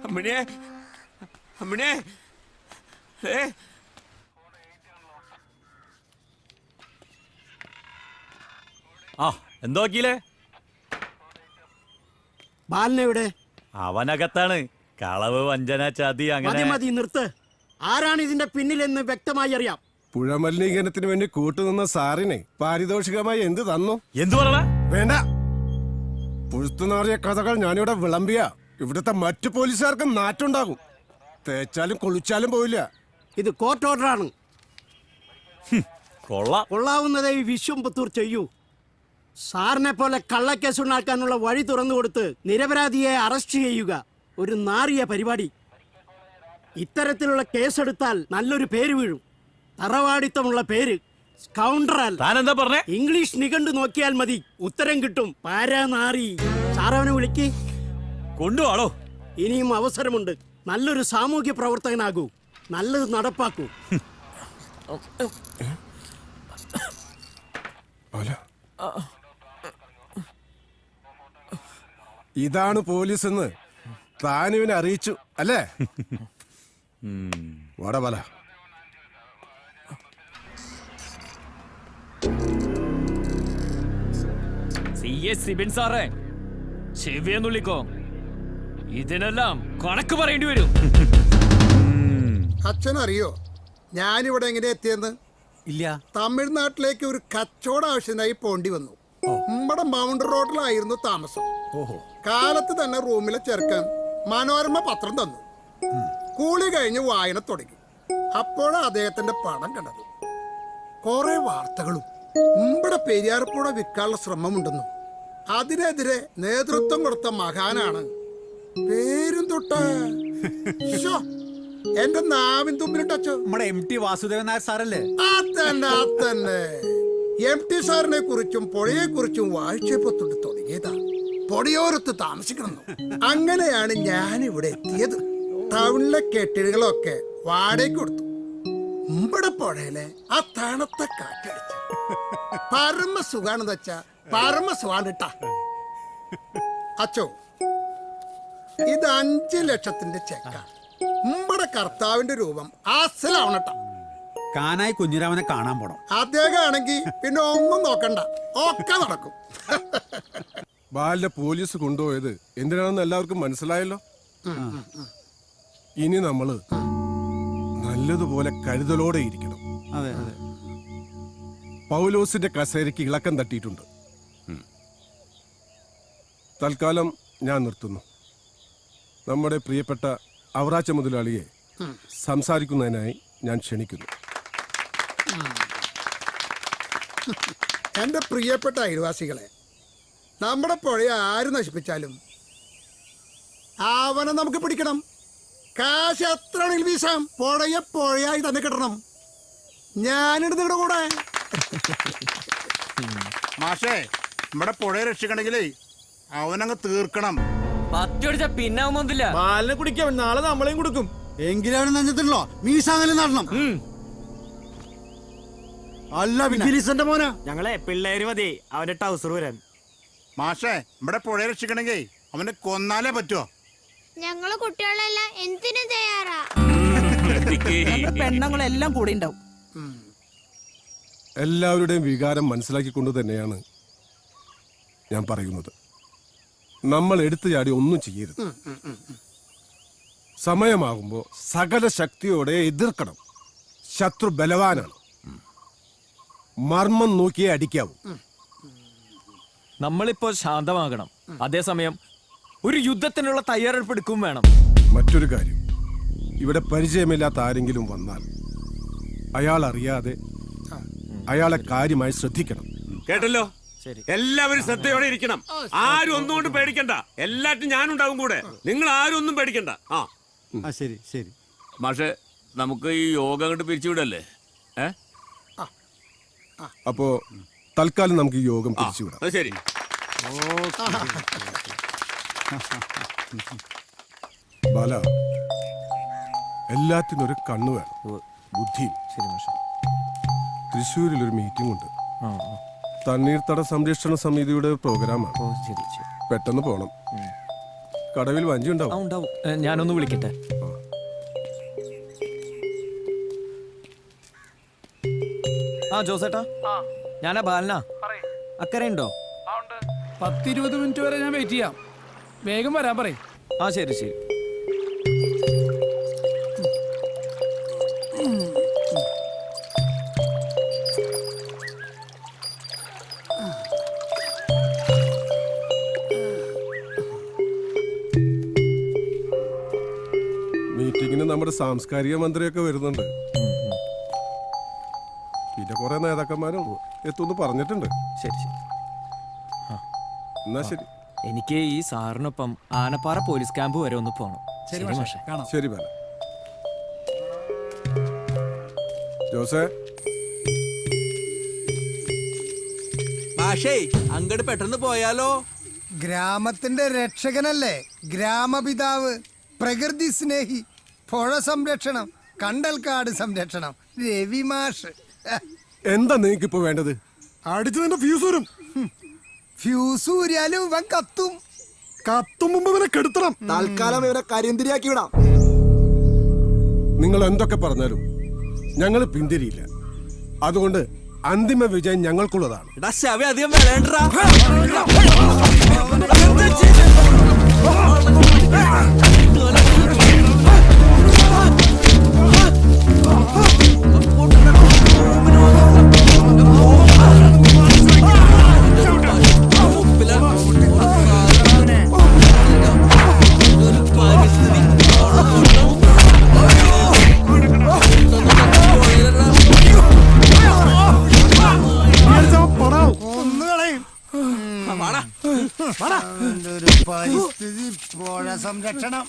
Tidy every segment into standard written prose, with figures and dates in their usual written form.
അമ്മിണിയെ അമ്മിണിയെ ആ എന്തോ വക്കീലേ? ബാലനെവിടെ? അവനകത്താണ്. കളവ്, വഞ്ചന, ചതി അങ്ങനെ. മതി നിർത്ത്. ആരാണ് ഇതിന്റെ പിന്നിലെന്ന് വ്യക്തമായി അറിയാം. പുഴ മലിനീകരണത്തിന് വേണ്ടി കൂട്ടുനിന്ന സാറിനെ പാരിതോഷികമായി എന്ത് തന്നു? എന്തു പറ? വേണ്ട. പുഴുത്തുനാറിയ കഥകൾ ഞാനിവിടെ വിളമ്പിയ ഇവിടുത്തെ മറ്റു പോലീസുകാർക്കും നാറ്റുണ്ടാകും. തേച്ചാലും കൊളിച്ചാലും പോയില്ല. ഇത് കോർട്ട് ഓർഡറാണ്. കൊള്ളാവുന്നതേ ഈ വിശ്വംപുത്തൂർ ചെയ്യൂ. സാറിനെ പോലെ കള്ളക്കേസ് ഉണ്ടാക്കാനുള്ള വഴി തുറന്നു കൊടുത്ത് നിരപരാധിയെ അറസ്റ്റ് ചെയ്യുക ഒരു നാറിയ പരിപാടി. ഇത്തരത്തിലുള്ള കേസെടുത്താൽ നല്ലൊരു പേര് വീഴും. തറവാടിത്തമുള്ള പേര്. സ്കൗണ്ടറൽ. താനെന്താ പറഞ്ഞേ? ഇംഗ്ലീഷ് നിഘണ്ടു നോക്കിയാൽ മതി, ഉത്തരം കിട്ടും. പാരാനാറി. സാറവനെ വിളിക്ക്. കൊണ്ടുപോളോ. ഇനിയും അവസരമുണ്ട്. നല്ലൊരു സാമൂഹ്യ പ്രവർത്തകനാകൂ. നല്ലത് നടപ്പാക്കൂ. ഇതാണ് പോലീസ് എന്ന് താനിവനെ അറിയിച്ചു അല്ലേ? വാടാ ബാല. സിബിൻ സാറേ, ചെവിയെന്നുള്ളിക്കോ. ഇതിനെല്ലാം കണക്ക് പറയേണ്ടി വരും. അച്ഛനറിയോ ഞാനിവിടെ എങ്ങനെ എത്തിയെന്ന്? ഇല്ല. തമിഴ്നാട്ടിലേക്ക് ഒരു കച്ചവട ആവശ്യത്തിനായി പോണ്ടി വന്നു. നമ്മുടെ മൗണ്ട് റോഡിലായിരുന്നു താമസം. കാലത്ത് തന്നെ റൂമിലെ ചെറുക്കൻ മനോരമ പത്രം തന്നു. കൂളി കഴിഞ്ഞ് വായന തുടങ്ങി. അപ്പോഴാ അദ്ദേഹത്തിന്റെ പടം കണ്ടത്. കുറെ വാർത്തകളും നമ്മുടെ പെരിയാർപ്പുഴ വിൽക്കാനുള്ള ശ്രമമുണ്ടെന്നും അതിനെതിരെ നേതൃത്വം കൊടുത്ത മഹാനാണ്. പേരും തൊട്ട എന്റെ നാവിൻ തുമ്പിലിട്ടോ. നമ്മുടെ MT വാസുദേവൻ നായർ സാറല്ലേ? അതന്നെ. MT സാറിനെ കുറിച്ചും പുഴയെ കുറിച്ചും വാഴ്ചപ്പത്തൊട്ട് തുടങ്ങിയതാ. പൊടിയോരത്ത് താമസിക്കണം. അങ്ങനെയാണ് ഞാൻ ഇവിടെ എത്തിയത്. ടൗണിലെ കെട്ടിടങ്ങളൊക്കെ വാടകയ്ക്ക് കൊടുത്തു. മുമ്പടെ പുഴയിലെ ആ തണുത്ത കാറ്റടിച്ച് പരമസുഖാണെന്ന് വെച്ചാ പരമസുഖാണിട്ടാ. അച്ചോ, ഇത് 5 ലക്ഷത്തിന്റെ ചെക്ക. നമ്മുടെ കർത്താവിന്റെ രൂപം അസലാവണട്ടാ. കാനായി കുഞ്ഞിരാമനെ കാണാൻ പോണം. അദ്ദേഹം ആണെങ്കി പിന്നെ ഒന്നും നോക്കണ്ട, ഒക്കെ നടക്കും. ബാലിനെ പോലീസ് കൊണ്ടുപോയത് എന്തിനാണെന്ന് എല്ലാവർക്കും മനസ്സിലായല്ലോ. ഇനി നമ്മള് നല്ലതുപോലെ കരുതലോടെ ഇരിക്കണം. അതെ അതെ. പൗലോസിന്റെ കസേരയ്ക്ക് ഇളക്കം തട്ടിയിട്ടുണ്ട്. തൽക്കാലം ഞാൻ നിർത്തുന്നു. നമ്മുടെ പ്രിയപ്പെട്ട അവറാച്ച മുതലാളിയെ സംസാരിക്കുന്നതിനായി ഞാൻ ക്ഷണിക്കുന്നു. എന്റെ പ്രിയപ്പെട്ട അയൽവാസികളെ, നമ്മുടെ പുഴയെ ആര് നശിപ്പിച്ചാലും അവനെ നമുക്ക് പിടിക്കണം. കാശ് എത്ര ആണെങ്കിലും വീശാം. പുഴയെ പുഴയായി തന്നെ കിട്ടണം. ഞാനിട് നിങ്ങളുടെ കൂടെ. മാഷേ, നമ്മുടെ പുഴയെ രക്ഷിക്കണമെങ്കിലേ അവനങ്ങ് തീർക്കണം. പത്തിയടിച്ച പിന്നാവുന്നില്ല. ബാലിനെ കുടിക്കാം. നാളെ നമ്മളെയും കൊടുക്കും. എങ്കിലും അവന് നെഞ്ചത്തില്ലോ മീശാങ്ങലും നടണം. അല്ല വിജിലിസന്റെ മോനാ. ഞങ്ങളെ പിള്ളേര് മതി അവന്റെ ടൗസർ വരാൻ. മാഷേ, നമ്മുടെ പുഴയെ രക്ഷിക്കണമെങ്കിൽ അവനെ കൊന്നാലേ പറ്റുമോ? ഞങ്ങള് കുട്ടികളെല്ലാം എന്തിനും തയ്യാറാ. പെണ്ണുങ്ങളെല്ലാം കൂടെ ഉണ്ടാവും. എല്ലാവരുടെയും വികാരം മനസ്സിലാക്കിക്കൊണ്ട് തന്നെയാണ് ഞാൻ പറയുന്നത്. നമ്മൾ എടുത്തു ചാടി ഒന്നും ചെയ്യരുത്. സമയമാകുമ്പോൾ സകല ശക്തിയോടെ എതിർക്കണം. ശത്രു ബലവാനാണ്. മർമ്മം നോക്കിയേ അടിക്കാവൂ. നമ്മളിപ്പോ ശാന്തമാകണം. അതേസമയം ഒരു യുദ്ധത്തിനുള്ള തയ്യാറെടുപ്പ് എടുക്കും വേണം. മറ്റൊരു കാര്യം, ഇവിടെ പരിചയമില്ലാത്ത ആരെങ്കിലും വന്നാൽ അയാൾ അറിയാതെ അയാളെ കാര്യമായി ശ്രദ്ധിക്കണം. കേട്ടല്ലോ? എല്ലാവരും ശ്രദ്ധയോടെ ഇരിക്കണം. ആരും ഒന്നുകൊണ്ടും പേടിക്കണ്ട. എല്ലാറ്റും ഞാനുണ്ടാവും കൂടെ. നിങ്ങൾ ആരും ഒന്നും പേടിക്കണ്ട. ശരി ശരി. മാഷെ, നമുക്ക് ഈ യോഗ അങ്ങോട്ട് പിരിച്ചുവിടല്ലേ? അപ്പോ തൽക്കാലം നമുക്ക് ഈ യോഗം പിരിച്ചുവിടാം. ശരി. ബാല, എല്ലാത്തിനും ഒരു കണ്ണു വേണം, ബുദ്ധിയും. തൃശ്ശൂരിലൊരു മീറ്റിംഗ് ഉണ്ട്. തണ്ണീർത്തട സംരക്ഷണ സമിതിയുടെ പ്രോഗ്രാമാണ്. പെട്ടെന്ന് പോണം. കടവിൽ വഞ്ചി ആ ഉണ്ടാവും. ഉണ്ടാവും. ഞാനൊന്ന് വിളിക്കട്ടെ. ആ ജോസേട്ടാ, ഞാനാ ബാലനാ. അക്കരെ ഉണ്ടോ? 10-20 മിനിറ്റ് വരെ ഞാൻ വെയിറ്റ് ചെയ്യാം. വേഗം വരാൻ പറയും. ആ ശരി ശരി. മീറ്റിങ്ങിന് നമ്മുടെ സാംസ്കാരിക മന്ത്രിയൊക്കെ വരുന്നുണ്ട്. പിന്നെ കുറെ നേതാക്കന്മാരും എത്തുമെന്ന് പറഞ്ഞിട്ടുണ്ട്. ശരി ശരി. എന്നാ ശരി. എനിക്ക് ഈ സാറിനൊപ്പം ആനപ്പാറ പോലീസ് ക്യാമ്പ് വരെ ഒന്ന് പോകണം. ശരി മാഷേ. ശരി ബാല. ജോസേ, മാഷേ അങ്ങോട്ട് പെട്ടെന്ന് പോയാലോ? ഗ്രാമത്തിന്റെ രക്ഷകനല്ലേ ഗ്രാമപിതാവ്, പ്രകൃതി സ്നേഹി, പുഴ സംരക്ഷണം, കണ്ടൽക്കാട് സംരക്ഷണം, രവി മാഷ്. എന്താ നിങ്ങൾക്കിപ്പോ വേണ്ടത്? അടിച്ചു നിന്റെ ഫ്യൂസ് വരും. ഫ്യൂസ് ഊരിയാലും ഇവൻ കത്തും. കത്തും മുമ്പ് ഇവനെ കെടുത്തണം. തൽക്കാലം ഇവരെ കരിന്തിരിയാക്കി വിടാം. നിങ്ങൾ എന്തൊക്കെ പറഞ്ഞാലും ഞങ്ങൾ പിന്തിരിയില്ല. അതുകൊണ്ട് അന്തിമ വിജയം ഞങ്ങൾക്കുള്ളതാണ്. അധികം വിളയണ്ടാ. പരിസ്ഥിതി പുഴ സംരക്ഷണം.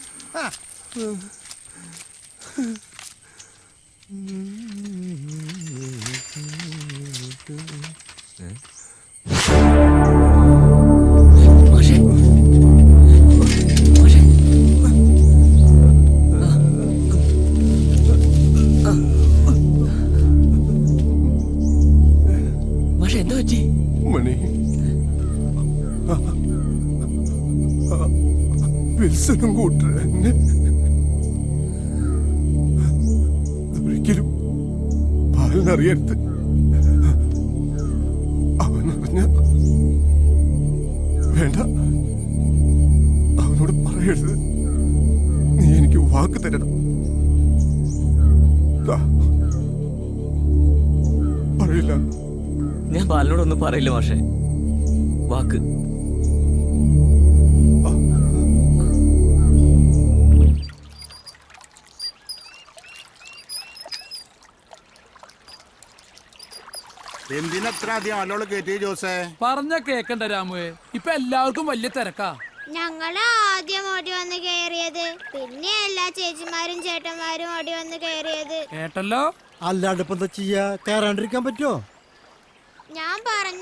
മണി, വിൽസനും കൂട്ടരെന്നെ ഒരിക്കലും പാലിനറിയരുത്. അവനറിഞ്ഞ വേണ്ട, അവനോട് പറയരുത്. നീ എനിക്ക് വാക്ക് തരണം. പറയില്ല. ഞാൻ ബാലനോടൊന്നും പറയില്ല മാഷേ. വാക്ക്. എന്തിനത്ര അധികം ആലോള് കയറ്റി ജോസേ? പറഞ്ഞ കേക്കണ്ട രാമുവേ, ഇപ്പൊ എല്ലാവർക്കും വലിയ തിരക്കാ. ഞങ്ങള് ആദ്യം ഓടി വന്ന് കയറിയത്, പിന്നെ എല്ലാ ചേച്ചിമാരും ചേട്ടന്മാരും ഓടി വന്ന് കയറിയത്. കേട്ടല്ലോ. അല്ലാണ്ട് ഇപ്പൊ എന്താ ചെയ്യാ? കയറാണ്ടിരിക്കാൻ പറ്റുമോ? ഞാൻ പറഞ്ഞ